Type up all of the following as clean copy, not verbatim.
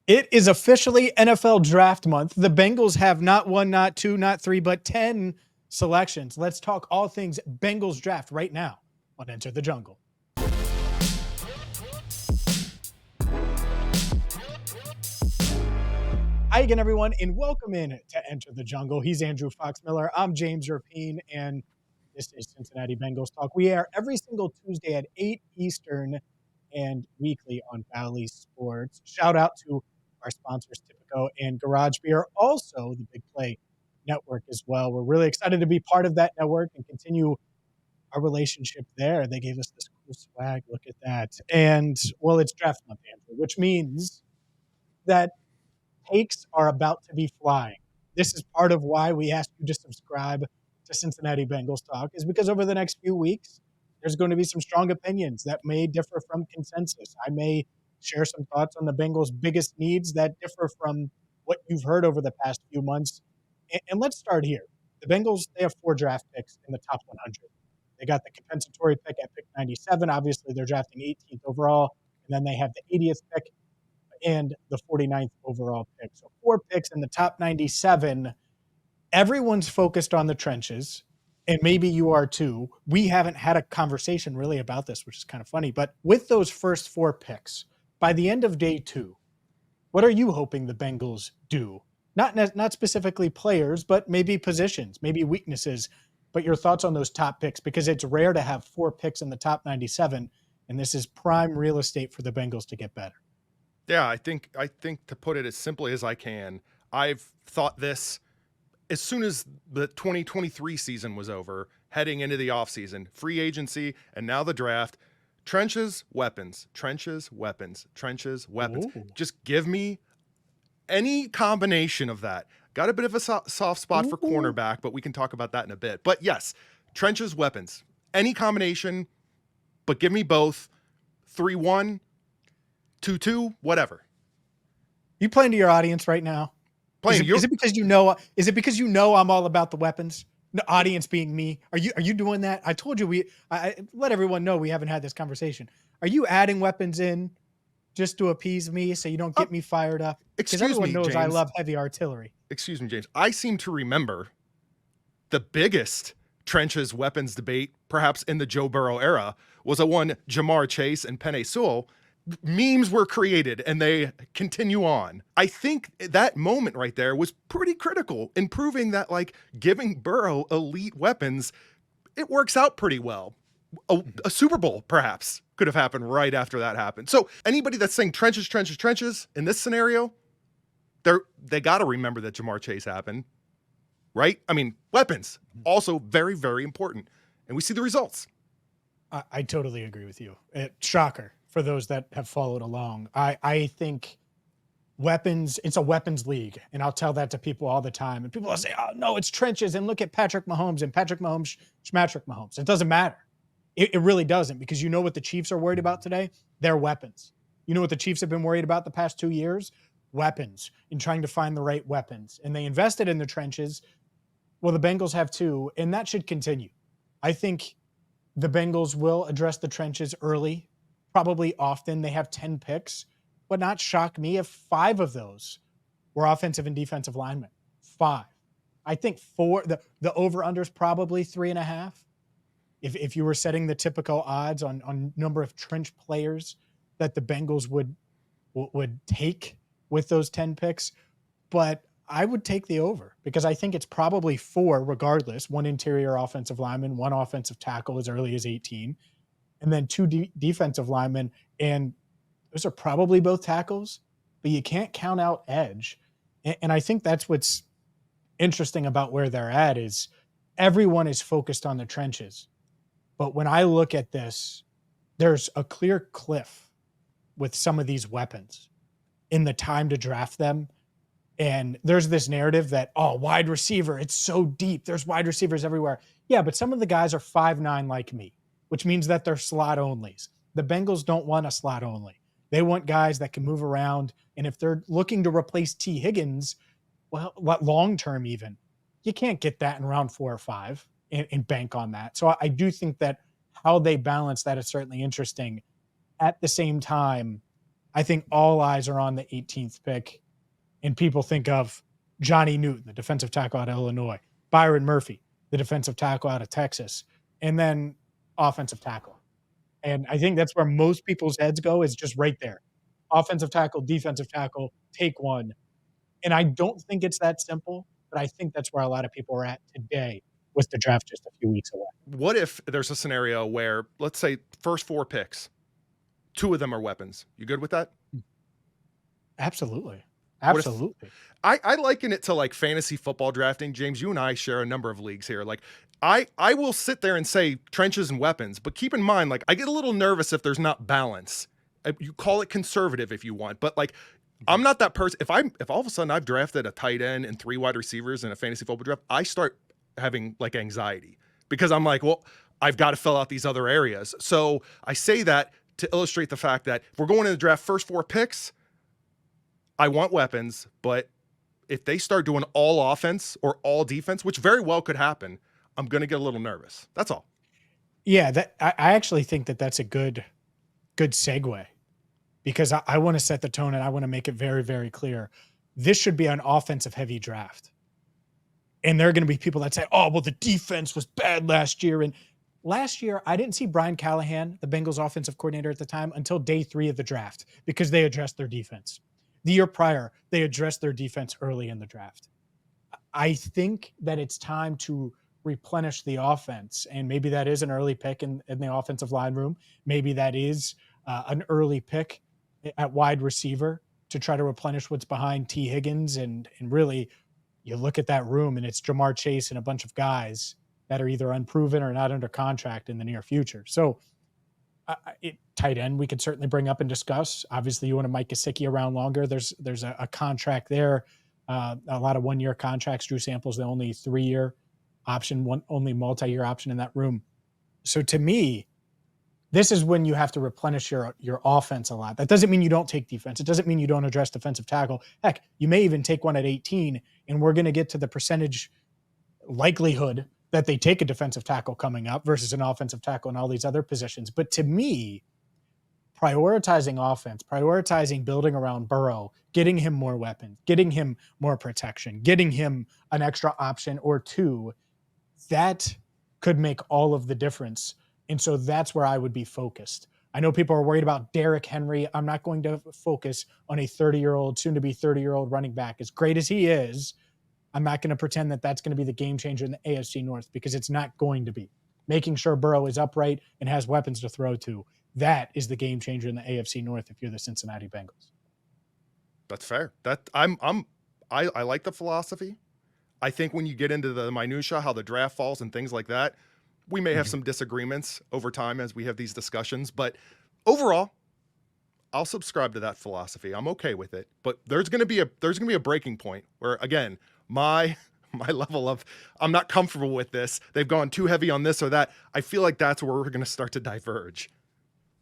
It is officially NFL draft month. The Bengals have not one, not two, not three, but 10 selections. Let's talk all things Bengals draft right now on Enter the Jungle. Hi again, everyone, and welcome in to Enter the Jungle. He's Andrew Fox-Miller. I'm James Rapien, and this is Cincinnati Bengals Talk. We air every single Tuesday at 8 Eastern and weekly on Valley Sports. Shout out to our sponsors, Tipico and Garage Beer, also the Big Play Network as well. We're really excited to be part of that network and continue our relationship there. They gave us this cool swag. Look at that. And, well, it's draft month, Andrew, which means that takes are about to be flying. This is part of why we asked you to subscribe to Cincinnati Bengals Talk, is because over the next few weeks, there's going to be some strong opinions that may differ from consensus. I may share some thoughts on the Bengals' biggest needs that differ from what you've heard over the past few months. And let's start here. The Bengals, they have 4 draft picks in the top 100. They got the compensatory pick at pick 97. Obviously, they're drafting 18th overall. And then they have the 80th pick and the 49th overall pick. So 4 picks in the top 97. Everyone's focused on the trenches, and maybe you are too. We haven't had a conversation really about this, which is kind of funny. But with those first 4 picks, by the end of day 2, what are you hoping the Bengals do? Not specifically players, but maybe positions, maybe weaknesses. But your thoughts on those top picks, because it's rare to have 4 picks in the top 97, and this is prime real estate for the Bengals to get better. Yeah, I think to put it as simply as I can, I've thought this as soon as the 2023 season was over, heading into the offseason, free agency, and now the draft. Trenches, weapons, trenches, weapons, trenches, weapons. Ooh. Just give me any combination of that. Got a bit of a soft spot for cornerback, but we can talk about that in a bit. But yes, trenches, weapons, any combination, but give me both. 3-1, 2-2, whatever. You playing to your audience right now? Is it because you know? Is it because you know I'm all about the weapons? The audience being me. Are you doing that? I told you I let everyone know we haven't had this conversation. Are you adding weapons in just to appease me so you don't get me fired up? Because everyone knows James, I love heavy artillery. Excuse me, James. I seem to remember the biggest trenches weapons debate, perhaps in the Joe Burrow era, was a one Jamar Chase and Penei Sewell. Memes were created and they continue on. I think that moment right there was pretty critical in proving that, like, giving Burrow elite weapons, it works out pretty well. A Super Bowl perhaps could have happened right after that happened. So anybody that's saying trenches in this scenario, they got to remember that Jamar Chase happened, right? I mean, weapons also very, very important. And we see the results. I totally agree with you. Shocker. For those that have followed along, I think weapons, it's a weapons league. And I'll tell that to people all the time. And people will say, oh, no, it's trenches. And look at Patrick Mahomes and Patrick Mahomes, Schmatrick Mahomes. It doesn't matter. It really doesn't, because you know what the Chiefs are worried about today? Their weapons. You know what the Chiefs have been worried about the past 2 years? Weapons, and trying to find the right weapons. And they invested in the trenches. Well, the Bengals have too, and that should continue. I think the Bengals will address the trenches early. Probably often. They have 10 picks, would not shock me if 5 of those were offensive and defensive linemen. 5. I think 4, the over-under is probably 3.5. If you were setting the typical odds on number of trench players that the Bengals would take with those 10 picks. But I would take the over, because I think it's probably 4 regardless. 1 interior offensive lineman, 1 offensive tackle as early as 18. And then 2 defensive linemen, and those are probably both tackles, but you can't count out edge. And I think that's what's interesting about where they're at, is everyone is focused on the trenches. But when I look at this, there's a clear cliff with some of these weapons in the time to draft them. And there's this narrative that, oh, wide receiver, it's so deep. There's wide receivers everywhere. Yeah, but some of the guys are 5'9" like me, which means that they're slot onlys. The Bengals don't want a slot only. They want guys that can move around. And if they're looking to replace T. Higgins, well, long-term even, you can't get that in round 4 or 5 and bank on that. So I do think that how they balance that is certainly interesting. At the same time, I think all eyes are on the 18th pick, and people think of Johnny Newton, the defensive tackle out of Illinois, Byron Murphy, the defensive tackle out of Texas, and then offensive tackle. And I think that's where most people's heads go, is just right there. Offensive tackle, defensive tackle, take one. And I don't think it's that simple, but I think that's where a lot of people are at today with the draft just a few weeks away. What if there's a scenario where, let's say, first 4 picks, 2 of them are weapons? You good with that? Absolutely. What if- Absolutely. I liken it to like fantasy football drafting. James, you and I share a number of leagues here. Like I will sit there and say trenches and weapons, but keep in mind, like I get a little nervous if there's not balance. You call it conservative if you want, but like I'm not that person. If all of a sudden I've drafted a tight end and 3 wide receivers in a fantasy football draft, I start having like anxiety because I'm like, well, I've got to fill out these other areas. So I say that to illustrate the fact that if we're going to the draft first 4 picks, I want weapons, but if they start doing all offense or all defense, which very well could happen, I'm going to get a little nervous. That's all. Yeah, I actually think that that's a good segue, because I want to set the tone and I want to make it very, very clear. This should be an offensive heavy draft. And there are going to be people that say, oh, well, the defense was bad last year. And last year, I didn't see Brian Callahan, the Bengals offensive coordinator at the time, until day 3 of the draft, because they addressed their defense. The year prior, they addressed their defense early in the draft. I think that it's time to replenish the offense, and maybe that is an early pick in the offensive line room. Maybe that is an early pick at wide receiver to try to replenish what's behind T. Higgins. And really, you look at that room, and it's Jamar Chase and a bunch of guys that are either unproven or not under contract in the near future. So tight end, we could certainly bring up and discuss. Obviously, you want to Mike Gesicki around longer. There's a contract there. A lot of 1-year contracts. Drew Sample's the only 3-year option, only multi-year option in that room. So to me, this is when you have to replenish your offense a lot. That doesn't mean you don't take defense. It doesn't mean you don't address defensive tackle. Heck, you may even take one at 18, and we're going to get to the percentage likelihood that they take a defensive tackle coming up versus an offensive tackle and all these other positions. But to me, prioritizing offense, prioritizing building around Burrow, getting him more weapons, getting him more protection, getting him an extra option or 2, that could make all of the difference. And so that's where I would be focused. I know people are worried about Derrick Henry. I'm not going to focus on a 30-year-old, soon to be 30-year-old running back. As great as he is, I'm not going to pretend that that's going to be the game changer in the AFC North, because it's not going to be. Making sure Burrow is upright and has weapons to throw to, that is the game changer in the AFC North if you're the Cincinnati Bengals. That's fair. I like the philosophy. I think when you get into the minutia, how the draft falls and things like that, we may have some disagreements over time as we have these discussions, but overall, I'll subscribe to that philosophy. I'm okay with it. But there's going to be a breaking point where, again, my level of I'm not comfortable with this. They've gone too heavy on this or that. I feel like that's where we're going to start to diverge.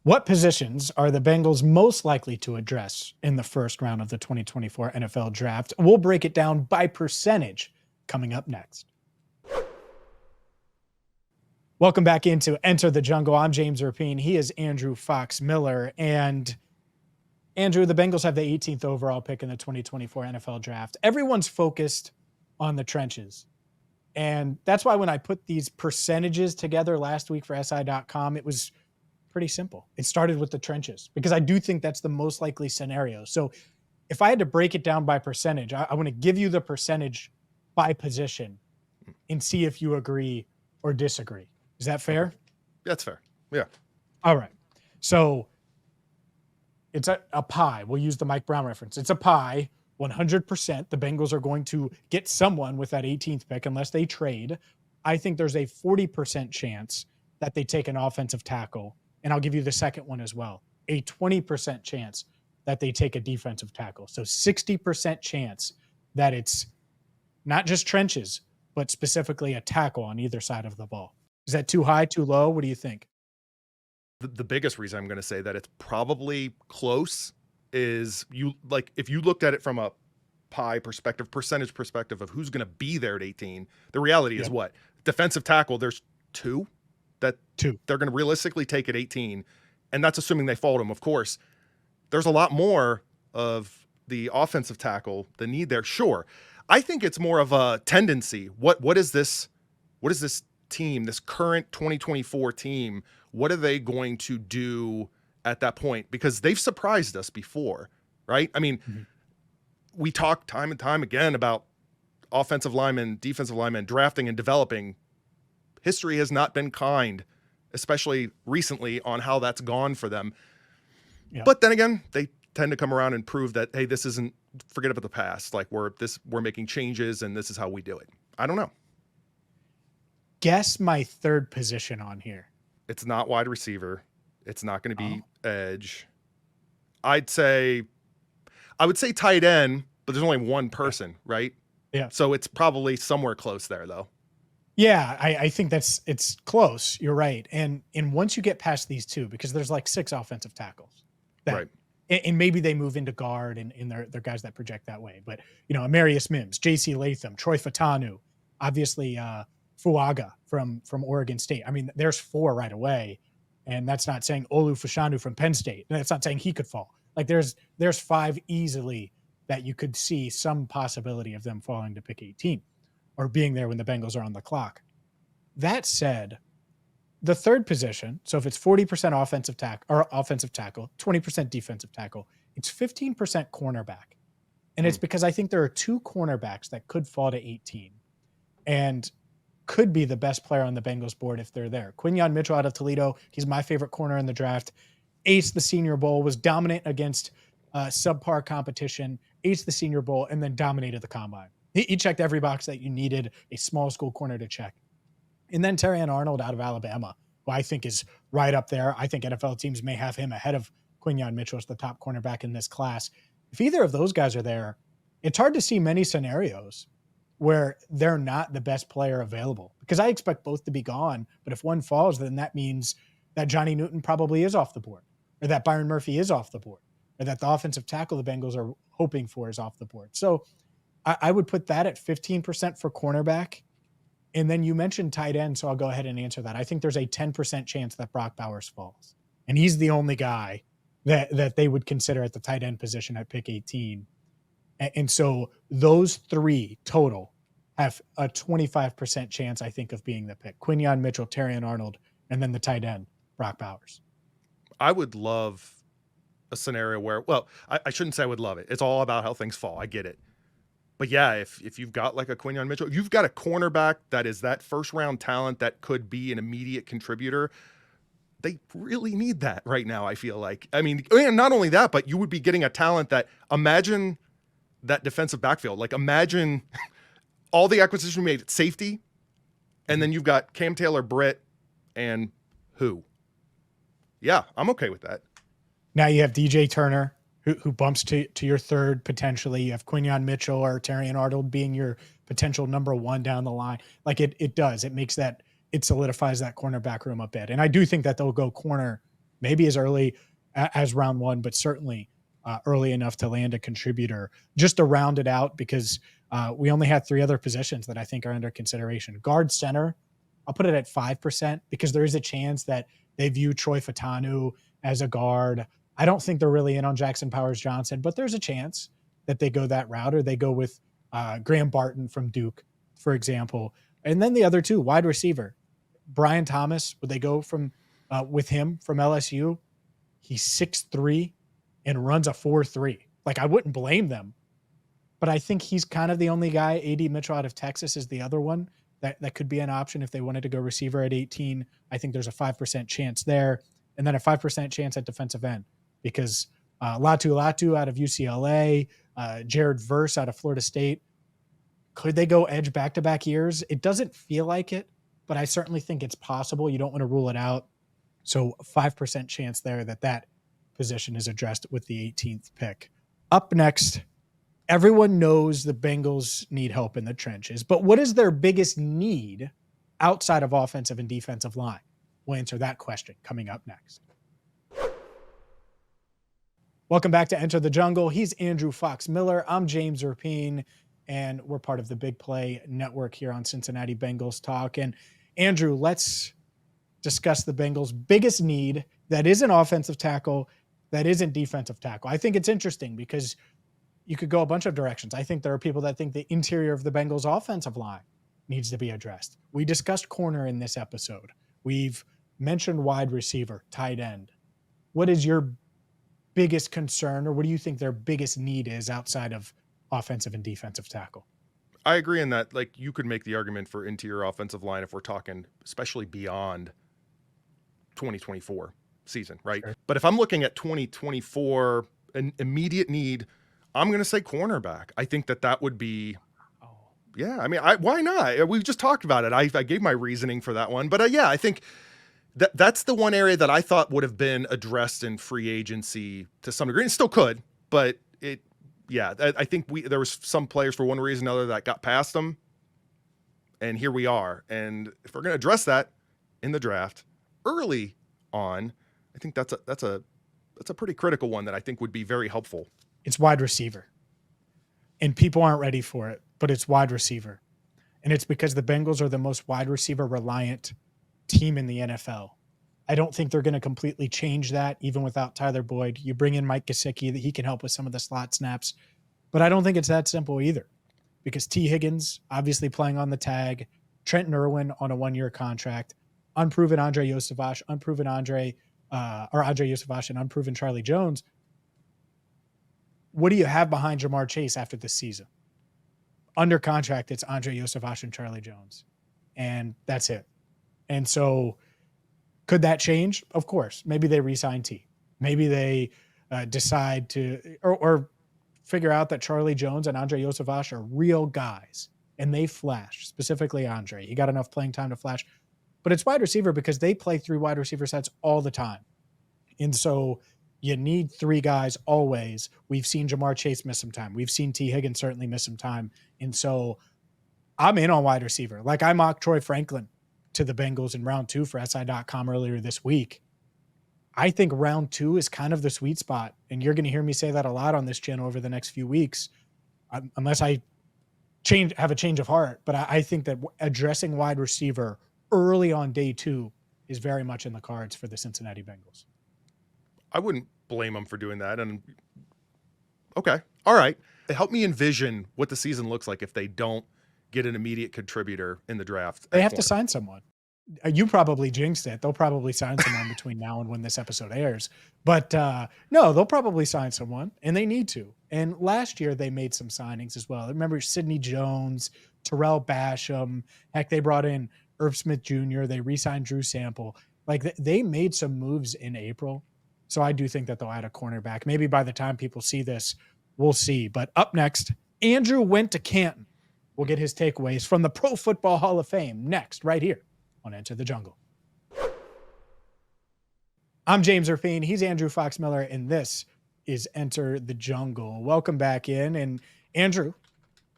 What positions are the Bengals most likely to address in the first round of the 2024 NFL Draft? We'll break it down by percentage coming up next. Welcome back into Enter the Jungle. I'm James Rapien. He is Andrew Fox Miller. And Andrew, the Bengals have the 18th overall pick in the 2024 NFL Draft. Everyone's focused on the trenches. And that's why when I put these percentages together last week for SI.com, it was pretty simple. It started with the trenches, because I do think that's the most likely scenario. So if I had to break it down by percentage, I want to give you the percentage by position and see if you agree or disagree. Is that fair? That's fair. Yeah. All right. So it's a pie. We'll use the Mike Brown reference. It's a pie. 100%. The Bengals are going to get someone with that 18th pick unless they trade. I think there's a 40% chance that they take an offensive tackle. And I'll give you the second one as well. A 20% chance that they take a defensive tackle. So 60% chance that it's not just trenches, but specifically a tackle on either side of the ball. Is that too high, too low? What do you think? The biggest reason I'm going to say that it's probably close is if you looked at it from a pie perspective, percentage perspective of who's going to be there at 18, the reality is what? Defensive tackle, there's 2 that they're going to realistically take at 18, and that's assuming they fall to him. Of course, there's a lot more of the offensive tackle, the need there. Sure. I think it's more of a tendency. What is this team, this current 2024 team, what are they going to do at that point? Because they've surprised us before, right? I mean, we talk time and time again about offensive linemen, defensive linemen, drafting and developing. History has not been kind, especially recently, on how that's gone for them. Yeah. But then again, they tend to come around and prove that, hey, this isn't, forget about the past. Like we're making changes and this is how we do it. I don't know. Guess my third position on here. It's not wide receiver. It's not going to be edge. I would say tight end, but there's only one person, right? Yeah. So it's probably somewhere close there, though. Yeah, I think it's close. You're right. And once you get past these two, because there's like 6 offensive tackles, right? And maybe they move into guard and they're guys that project that way. But Amarius Mims, J.C. Latham, Troy Fatanu, obviously Fuaga from Oregon State. I mean, there's 4 right away, and that's not saying Olu Fashanu from Penn State. And that's not saying he could fall. Like there's 5 easily that you could see some possibility of them falling to pick 18 or being there when the Bengals are on the clock. That said, the third position, so if it's 40% offensive tackle, 20% defensive tackle, it's 15% cornerback. And it's because I think there are 2 cornerbacks that could fall to 18 and could be the best player on the Bengals board if they're there. Quinyon Mitchell out of Toledo, he's my favorite corner in the draft. Aced the Senior Bowl, was dominant against subpar competition, aced the Senior Bowl, and then dominated the combine. He checked every box that you needed a small school corner to check. And then Terrion Arnold out of Alabama, who I think is right up there. I think NFL teams may have him ahead of Quinyon Mitchell as the top cornerback in this class. If either of those guys are there, it's hard to see many scenarios where they're not the best player available, because I expect both to be gone. But if one falls, then that means that Johnny Newton probably is off the board, or that Byron Murphy is off the board, or that the offensive tackle the Bengals are hoping for is off the board. So I would put that at 15% for cornerback. And then you mentioned tight end, so I'll go ahead and answer that. I think there's a 10% chance that Brock Bowers falls. And he's the only guy that they would consider at the tight end position at pick 18. And so those 3 total have a 25% chance, I think, of being the pick. Quinyon Mitchell, Terrion Arnold, and then the tight end, Brock Bowers. I would love a scenario where, well, I shouldn't say I would love it. It's all about how things fall. I get it. But yeah, if you've got like a Quinyon Mitchell, you've got a cornerback that is that first round talent that could be an immediate contributor. They really need that right now, I feel like. I mean, and not only that, but you would be getting a talent that, imagine that defensive backfield. Like imagine all the acquisition we made at safety, and then you've got Cam Taylor-Britt and who? Yeah, I'm okay with that. Now you have DJ Turner, who bumps to your third potentially. You have Quinyon Mitchell or Terrion Arnold being your potential number 1 down the line. Like it does. It makes that, it solidifies that cornerback room a bit. And I do think that they'll go corner maybe as early as round 1, but certainly early enough to land a contributor just to round it out, because we only have 3 other positions that I think are under consideration. Guard center, I'll put it at 5% because there is a chance that they view Troy Fatanu as a guard. I don't think they're really in on Jackson Powers Johnson, but there's a chance that they go that route, or they go with Graham Barton from Duke, for example. And then the other 2, wide receiver, Brian Thomas, would they go from with him from LSU? He's 6'3" and runs a 4.3. Like I wouldn't blame them, but I think he's kind of the only guy. A.D. Mitchell out of Texas is the other one that could be an option if they wanted to go receiver at 18. I think there's a 5% chance there, and then a 5% chance at defensive end, because Latu out of UCLA, Jared Verse out of Florida State. Could they go edge back-to-back years? It doesn't feel like it, but I certainly think it's possible. You don't want to rule it out. So 5% chance there that position is addressed with the 18th pick. Up next, everyone knows the Bengals need help in the trenches, but what is their biggest need outside of offensive and defensive line? We'll answer that question coming up next. Welcome back to Enter the Jungle. He's Andrew Fox Miller. I'm James Rapien, and we're part of the Big Play Network here on Cincinnati Bengals Talk. And Andrew, let's discuss the Bengals' biggest need that is an offensive tackle that isn't defensive tackle. I think it's interesting because you could go a bunch of directions. I think there are people that think the interior of the Bengals offensive line needs to be addressed. We discussed corner in this episode. We've mentioned wide receiver, tight end. What is your biggest concern, or what do you think their biggest need is outside of offensive and defensive tackle? I agree in that, like, you could make the argument for interior offensive line if we're talking especially beyond 2024 season, right? Sure. But if I'm looking at 2024, an immediate need, I'm going to say cornerback. I think that would be, yeah, I mean, why not? We've just talked about it. I gave my reasoning for that one. But yeah, I think that's the one area that I thought would have been addressed in free agency to some degree. And still could, but I think there was some players for one reason or another that got past them. And here we are. And if we're going to address that in the draft early on, I think that's a pretty critical one that I think would be very helpful. It's wide receiver. And people aren't ready for it, but it's wide receiver. And it's because the Bengals are the most wide receiver reliant team in the NFL. I don't think they're going to completely change that, even without Tyler Boyd. You bring in Mike Gesicki, that he can help with some of the slot snaps. But I don't think it's that simple either, because T. Higgins, obviously playing on the tag, Trenton Irwin on a 1-year contract, unproven Andre Yosavash, Andre Yosavash, and unproven Charlie Jones. What do you have behind Jamar Chase after this season? Under contract, it's Andre Yosavash and Charlie Jones. And that's it. And so could that change? Of course. Maybe they re-sign T. Maybe they decide to or figure out that Charlie Jones and Andre Yosavash are real guys and they flash, specifically Andre. He got enough playing time to flash. But it's wide receiver because they play 3 wide receiver sets all the time. And so you need 3 guys always. We've seen Jamar Chase miss some time. We've seen T. Higgins certainly miss some time. And so I'm in on wide receiver. Like, I mocked Troy Franklin to the Bengals in round 2 for SI.com earlier this week. I think round 2 is kind of the sweet spot. And you're going to hear me say that a lot on this channel over the next few weeks, unless I have a change of heart. But I think that addressing wide receiver early on day 2 is very much in the cards for the Cincinnati Bengals. I wouldn't blame them for doing that. And okay, all right. Help me envision what the season looks like if they don't get an immediate contributor in the draft. They have to sign someone. You probably jinxed it. They'll probably sign someone between now and when this episode airs. But no, they'll probably sign someone, and they need to. And last year they made some signings as well. Remember Sidney Jones, Terrell Basham. Heck, they brought in Irv Smith Jr. They re-signed Drew Sample. Like, they made some moves in April. So I do think that they'll add a cornerback. Maybe by the time people see this, we'll see. But up next, Andrew went to Canton. We'll get his takeaways from the Pro Football Hall of Fame next, right here on Enter the Jungle. I'm James Rapien. He's Andrew Fox Miller, and this is Enter the Jungle. Welcome back in. And Andrew,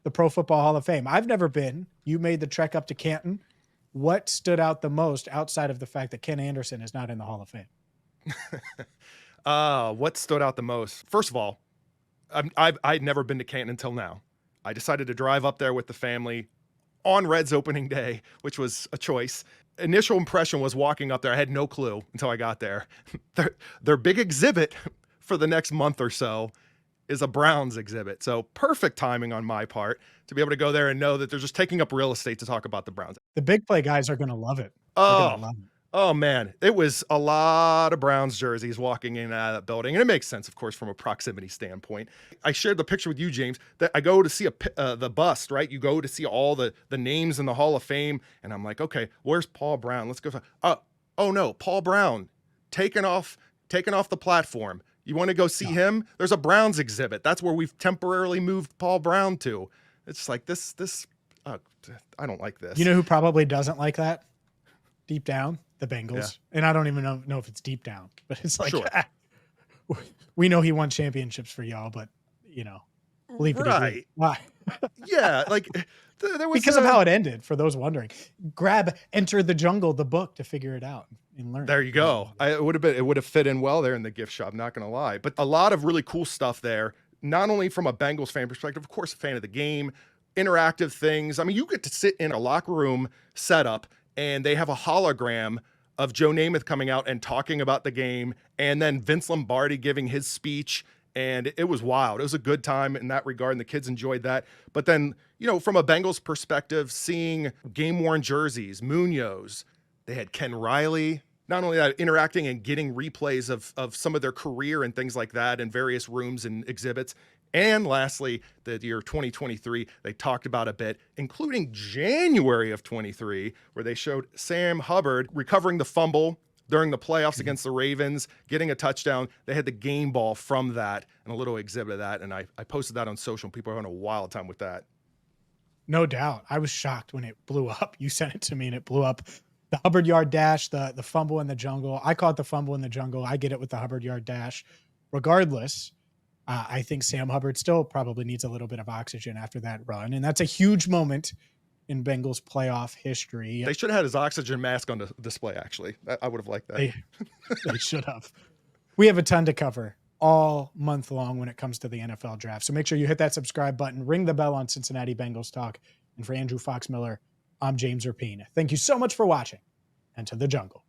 the Pro Football Hall of Fame. I've never been. You made the trek up to Canton. What stood out the most outside of the fact that Ken Anderson is not in the Hall of Fame? What stood out the most? First of all, I'd never been to Canton until now. I decided to drive up there with the family on Reds opening day, which was a choice. Initial impression was walking up there. I had no clue until I got there. Their big exhibit for the next month or so is a Browns exhibit. So perfect timing on my part to be able to go there and know that they're just taking up real estate to talk about the Browns. The big play guys are going to love it. Oh, man. It was a lot of Browns jerseys walking in and out of that building. And it makes sense, of course, from a proximity standpoint. I shared the picture with you, James, that I go to see the bust, right? You go to see all the names in the Hall of Fame. And I'm like, okay, where's Paul Brown? Let's go. Oh no, Paul Brown taken off the platform. You want to go see him? There's a Browns exhibit. That's where we've temporarily moved Paul Brown to. It's like this. I don't like this. You know who probably doesn't like that? Deep down, the Bengals. Yeah. And I don't even know if it's deep down, but it's like, sure. We know he won championships for y'all, but bleep it. Right. Why? Yeah. Like there was because of how it ended, for those wondering. Grab Enter the Jungle, the book, to figure it out and learn. There you go. It would have fit in well there in the gift shop, not going to lie. But a lot of really cool stuff there, not only from a Bengals fan perspective, of course, a fan of the game, interactive things. I mean, you get to sit in a locker room setup and they have a hologram of Joe Namath coming out and talking about the game, and then Vince Lombardi giving his speech. And it was wild. It was a good time in that regard, and the kids enjoyed that. But then, from a Bengals perspective, seeing game-worn jerseys, Munoz, they had Ken Riley, not only that, interacting and getting replays of some of their career and things like that in various rooms and exhibits. And lastly, the year 2023, they talked about a bit, including January of 23, where they showed Sam Hubbard recovering the fumble during the playoffs against the Ravens, getting a touchdown. They had the game ball from that and a little exhibit of that. And I posted that on social. People are having a wild time with that. No doubt. I was shocked when it blew up. You sent it to me and it blew up. The Hubbard yard dash, the fumble in the jungle. I call it the fumble in the jungle. I get it with the Hubbard yard dash. Regardless, I think Sam Hubbard still probably needs a little bit of oxygen after that run. And that's a huge moment in Bengals playoff history. They should have had his oxygen mask on display, actually. I would have liked that. They should have. We have a ton to cover all month long when it comes to the NFL draft. So make sure you hit that subscribe button, ring the bell on Cincinnati Bengals Talk. And for Andrew Fox Miller, I'm James Rapien. Thank you so much for watching, and to the jungle.